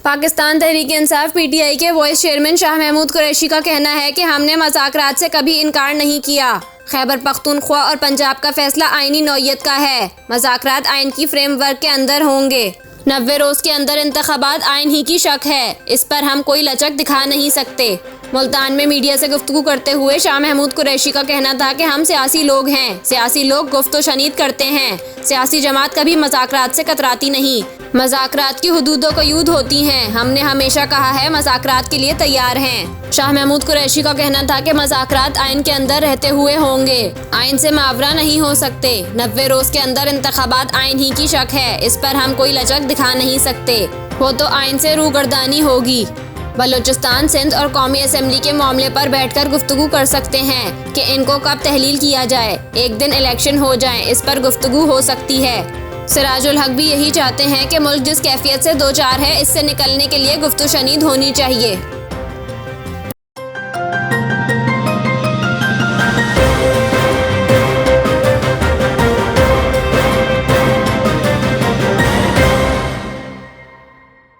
Pakistan Tehreek-e-Insaf PTI के vice chairman Shah Mahmood Qureshi का कहना है कि हमने मज़ाकरात से कभी इनकार नहीं किया। खैबर पख्तूनख्वा और पंजाब का फैसला आईनी नौयत का है। मज़ाकरात आइन की फ्रेमवर्क के अंदर होंगे। 90 रोज़ के अंदर इंतखाबात आइन ही की शक है, इस पर हम कोई लचक दिखा नहीं सकते। मुल्तान में मीडिया से गुफ्तगू करते हुए शाह महमूद कुरैशी का कहना था कि हम सियासी लोग हैं, सियासी लोग गुफ्तो शनीद करते हैं, सियासी जमात कभी मज़ाकरात से कतराती नहीं। मज़ाकरात की हुदूदों कयूद होती हैं, हमने हमेशा कहा है मज़ाकरात के लिए तैयार हैं। शाह महमूद कुरैशी का कहना था कि मज़ाकरात आइन के अंदर रहते हुए होंगे, आइन से मावरा नहीं हो सकते। 90 रोज़ के अंदर इंतखाबात आइन ही की शक है, इस पर हम कोई लचक दिखा नहीं सकते, वो तो आइन से रूगर्दानी होगी। बलूचिस्तान, सिंध और कौमी असम्बली के मामले पर बैठकर गुफ्तगू कर सकते हैं कि इनको कब तहलील किया जाए। एक दिन इलेक्शन हो जाए, इस पर गुफ्तगू हो सकती है। सिराजुल हक भी यही चाहते हैं कि मुल्क जिस कैफियत से दो चार है, इससे निकलने के लिए गुफ्तगू शनीद होनी चाहिए।